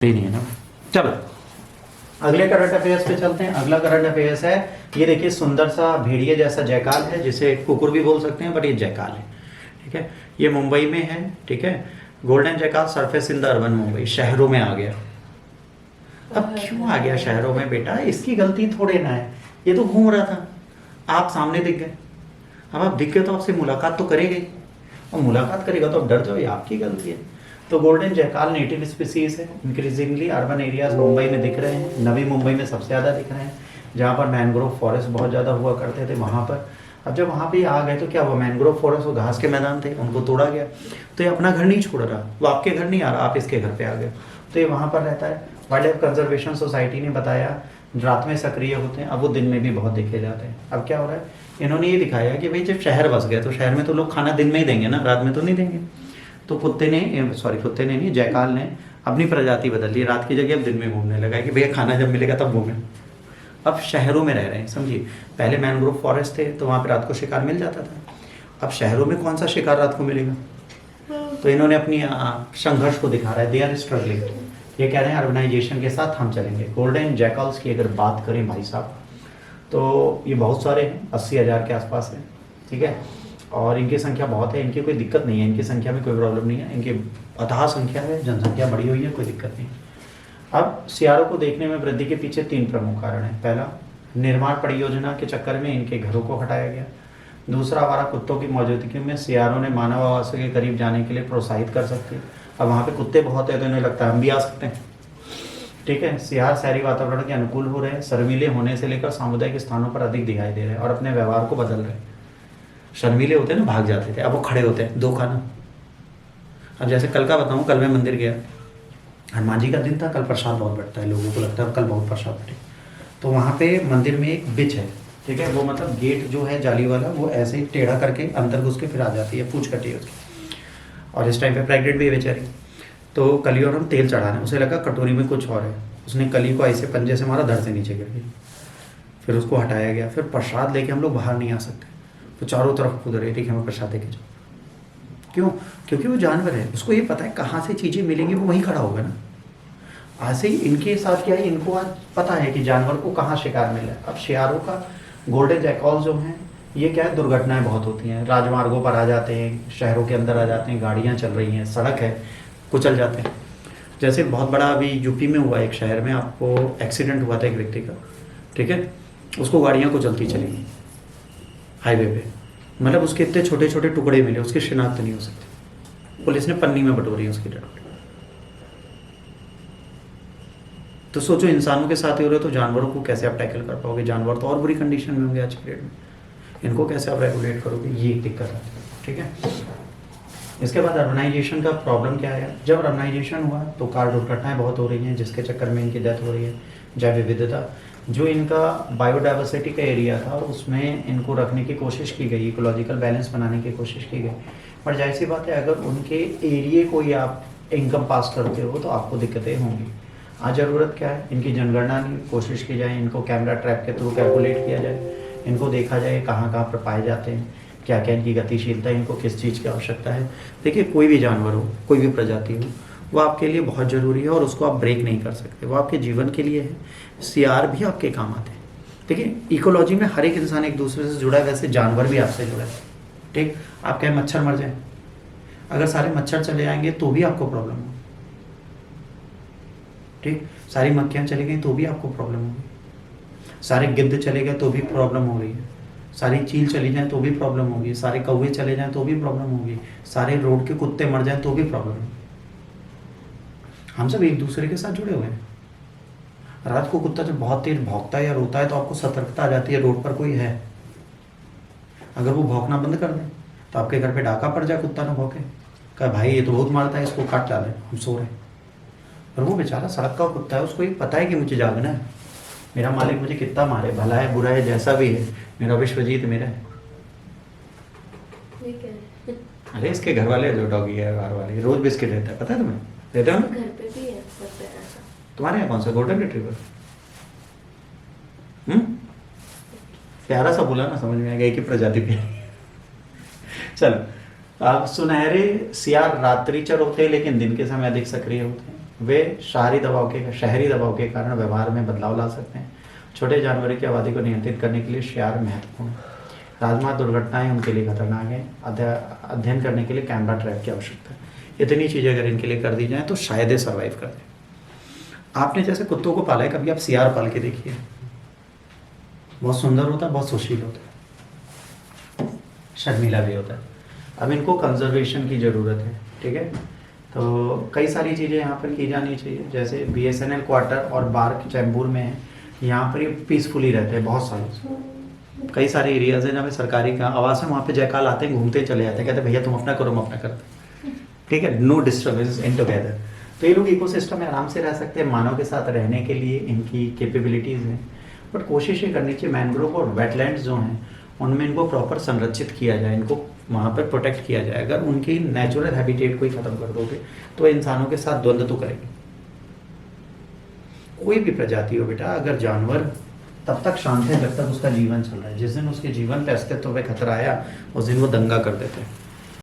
ही नहीं है ना। चलो अगले करंट अफेयर्स पे चलते हैं। अगला करंट अफेयर्स है, ये देखिए सुंदर सा भेड़िए जैसा जयकाल है, जिसे कुकुर भी बोल सकते हैं, बट ये जयकाल है। ठीक है, ये मुंबई में है। ठीक है, golden jackal surface in the urban Mumbai, शहरों में आ गया। अब क्यों आ गया शहरों में बेटा? इसकी गलती थोड़े ना है, ये तो घूम रहा था, आप सामने दिख गए। अब आप दिख गए तो आपसे मुलाकात तो करेगा ही, और मुलाकात करेगा तो आप डर जाओ, ये आपकी गलती है। तो गोल्डन जयकाल नेटिव स्पीसीज है, इंक्रीजिंगली अर्बन एरियाज मुंबई में दिख रहे हैं, नवी मुंबई में सबसे ज़्यादा दिख रहे हैं, जहाँ पर मैनग्रोव फॉरेस्ट बहुत ज़्यादा हुआ करते थे वहाँ पर। अब जब वहाँ पे आ गए तो क्या हुआ, मैनग्रोव फॉरेस्ट वो घास के मैदान थे, उनको तोड़ा गया, तो ये अपना घर नहीं छोड़ रहा, वो आपके घर नहीं आ रहा, आप इसके घर पे आ गए, तो ये वहाँ पर रहता है। वाइल्ड लाइफ कंजर्वेशन सोसाइटी ने बताया रात में सक्रिय होते हैं, अब वो दिन में भी बहुत देखे जाते हैं। अब क्या हो रहा है, इन्होंने ये दिखाया कि भाई जब शहर बस गए तो शहर में तो लोग खाना दिन में ही देंगे ना, रात में तो नहीं देंगे। तो कुत्ते ने नहीं, जयकाल ने अपनी प्रजाति बदल ली, रात की जगह अब दिन में घूमने लगा है कि भैया खाना जब मिलेगा तब घूमें। अब शहरों में रह रहे हैं, समझिए। पहले मैनग्रोव फॉरेस्ट थे तो वहाँ पे रात को शिकार मिल जाता था, अब शहरों में कौन सा शिकार रात को मिलेगा? तो इन्होंने अपनी संघर्ष को दिखा रहा है, दे आर स्ट्रगलिंग। ये कह रहे हैं अर्बनाइजेशन के साथ हम चलेंगे। गोल्डन जैकल्स की अगर बात करें भाई साहब, तो ये बहुत सारे हैं, 80,000 के आसपास हैं। ठीक है, और इनकी संख्या बहुत है, इनकी कोई दिक्कत नहीं है, इनकी संख्या में कोई प्रॉब्लम नहीं है, इनकी अथाह संख्या है, जनसंख्या बढ़ी हुई है, कोई दिक्कत नहीं। अब सियारों को देखने में वृद्धि के पीछे 3 प्रमुख कारण हैं। पहला, निर्माण परियोजना के चक्कर में इनके घरों को हटाया गया। दूसरा, आवारा कुत्तों की मौजूदगी में सियारों ने मानव आवासों के करीब जाने के लिए प्रोत्साहित कर सकते हैं। अब वहाँ पे कुत्ते बहुत है तो इन्हें लगता है हम भी आ सकते हैं। ठीक है, सियार शहरी वातावरण के अनुकूल हो रहे हैं, शर्मीले होने से लेकर सामुदायिक स्थानों पर अधिक दिखाई दे रहे हैं और अपने व्यवहार को बदल रहे हैं। शर्मीले होते हैं ना, भाग जाते थे, अब वो खड़े होते हैं, दो खाना। अब जैसे कल का बताऊं, कल मैं मंदिर गया, हनुमान जी का दिन था, कल प्रसाद बहुत बढ़ता है, लोगों को लगता है कल बहुत प्रसाद बढ़े। तो वहाँ पे मंदिर में एक बिच है, ठीक है, वो मतलब गेट जो है जाली वाला, वो ऐसे ही टेढ़ा करके अंदर घुस के फिर आ जाती है, पूछ कटी है उसकी। और इस टाइम पे प्रेग्नेंट भी है बेचारी। तो कली और हम तेल चढ़ा रहे हैं, उसे लगा कटोरी में कुछ और है, उसने कली को ऐसे पंजे से मारा, धड़ से नीचे गिर गई। फिर उसको हटाया गया, फिर प्रसाद लेके हम लोग बाहर नहीं आ सकते, तो चारों तरफ कूद रही थी कि हमें प्रसाद देके जाओ। क्यों? क्योंकि वो जानवर है, उसको ये पता है कहाँ से चीज़ें मिलेंगी, वो वहीं खड़ा होगा ना। आज से ही इनके साथ क्या है, इनको आज पता है कि जानवर को कहाँ शिकार मिला है। अब शियारों का गोल्डन जैकॉल जो हैं, ये क्या है, दुर्घटनाएं बहुत होती हैं, राजमार्गों पर आ जाते हैं, शहरों के अंदर आ जाते हैं, गाड़ियाँ चल रही हैं, सड़क है, कुचल जाते हैं। जैसे बहुत बड़ा अभी यूपी में हुआ, एक शहर में आपको एक्सीडेंट हुआ था एक व्यक्ति का। ठीक है, उसको गाड़ियाँ कुचलती चली हाईवे पे, मतलब उसके इतने छोटे छोटे टुकड़े मिले, उसकी शिनाख्त नहीं हो सकती, पुलिस ने पन्नी में बटोरी उसकी डेड बॉडी। तो सोचो, इंसानों के साथ ही हो रहे तो जानवरों को कैसे आप टैकल कर पाओगे? जानवर तो और बुरी कंडीशन में होंगे आज के डेट में, इनको कैसे आप रेगुलेट करोगे? ये एक दिक्कत है। ठीक है, इसके बाद अर्बनाइजेशन का प्रॉब्लम क्या है? जब अर्बनाइजेशन हुआ तो कार दुर्घटनाएं बहुत हो रही हैं, जिसके चक्कर में इनकी डेथ हो रही है। जैव विविधता, जो इनका बायोडाइवर्सिटी का एरिया था, उसमें इनको रखने की कोशिश की गई, इकोलॉजिकल बैलेंस बनाने की कोशिश की गई, पर जाहिर सी बात है, अगर उनके एरिए को ही आप इनकम पास करते हो तो आपको दिक्कतें होंगी। आज ज़रूरत क्या है, इनकी जनगणना की कोशिश की जाए, इनको कैमरा ट्रैप के थ्रू कैलकुलेट किया जाए, इनको देखा जाए कहाँ कहाँ पर पाए जाते हैं, क्या क्या इनकी गतिशीलता है, इनको किस चीज़ की आवश्यकता है। देखिए, कोई भी जानवर हो, कोई भी प्रजाति हो, वो आपके लिए बहुत ज़रूरी है और उसको आप ब्रेक नहीं कर सकते, वो आपके जीवन के लिए है। सियार भी आपके काम आते हैं। देखिए, इकोलॉजी में हर एक इंसान एक दूसरे से जुड़ा है, वैसे जानवर भी आपसे जुड़ा है। ठीक, आप कहें मच्छर मर जाए, अगर सारे मच्छर चले जाएंगे तो भी आपको प्रॉब्लम होगी। ठीक, सारी मक्खियाँ चली गई तो भी आपको प्रॉब्लम होगी, सारे गिद्ध चले गए तो भी प्रॉब्लम हो रही है, सारी चील चली जाए तो भी प्रॉब्लम होगी, सारे कौवे चले जाएं तो भी प्रॉब्लम होगी, सारे रोड के कुत्ते मर जाएं तो भी प्रॉब्लम होगी। हम सब एक दूसरे के साथ जुड़े हुए हैं। रात को कुत्ता जब बहुत तेज भौंकता है या रोता है तो आपको सतर्कता आ जाती है, रोड पर कोई है। अगर वो भौंकना बंद कर दे तो आपके घर पे डाका पड़ जाए, कुत्ता ना भौंके, कहा भाई ये तो बहुत मारता है, इसको काट डाले, हम सो रहे हैं। और वो बेचारा सड़क का कुत्ता है, उसको ये पता है कि मुझे जागना है, मेरा मालिक मुझे कितना मारे, भला है बुरा है जैसा भी है, मेरा विश्वजीत मेरा है। अरे इसके घर वाले जो डॉगी है, घर वाले रोज बिस्किट देता है, पता है तुम्हें? देते हो ना? घर पे भी है, सब पे ऐसा। तुम्हारे यहाँ कौन सा गोल्डन रिट्रीवर? प्यारा सा बोला ना, समझ में आ गया कि प्रजाति पे। चलो, अब सुनहरे सियार रात्रिचर होते हैं लेकिन दिन के समय अधिक सक्रिय होते हैं। वे शहरी दबाव के कारण व्यवहार में बदलाव ला सकते हैं। छोटे जानवरों की आबादी को नियंत्रित करने के लिए शिकार महत्वपूर्ण है। राजमार्ग दुर्घटनाएं उनके लिए खतरनाक है। अध्ययन करने के लिए कैमरा ट्रैप की आवश्यकता है। इतनी चीज़ें अगर इनके लिए कर दी जाएँ तो शायद ये सर्वाइव कर दें। आपने जैसे कुत्तों को पाला है, कभी आप सियार पाल के देखिए, बहुत सुंदर होता है, बहुत सुशील होता है, शर्मीला भी होता है। अब इनको कंजर्वेशन की ज़रूरत है, ठीक है। तो कई सारी चीज़ें यहाँ पर की जानी चाहिए, जैसे BSNL क्वार्टर और बार्क चैम्बूर में है, यहाँ पर ये पीसफुली रहते हैं बहुत सालों से। कई सारे एरियाज हैं जहाँ पे सरकारी का आवास है, वहाँ पे जयकाल आते हैं, घूमते चले जाते हैं, कहते हैं भैया तुम अपना करो, हम अपना करते हैं, ठीक है, नो डिस्टर्बेंस इन टुगेदर। तो ये लोग इकोसिस्टम में आराम से रह सकते हैं। मानव के साथ रहने के लिए इनकी कैपेबिलिटीज़ हैं, बट कोशिश ये करनी चाहिए मैंग्रोव और वेटलैंड्स जो हैं उनमें इनको प्रॉपर संरक्षित किया जाए, इनको वहाँ पर प्रोटेक्ट किया जाए। अगर उनकी नेचुरल हैबिटेट को ही ख़त्म कर दोगे तो इंसानों के साथ द्वंद्व तो करेंगे। कोई भी प्रजाति हो बेटा, अगर जानवर तब तक शांत है जब तक उसका जीवन चल रहा है। जिस दिन उसके जीवन पे अस्तित्व पे खतरा आया, उस दिन वो दंगा कर देते हैं।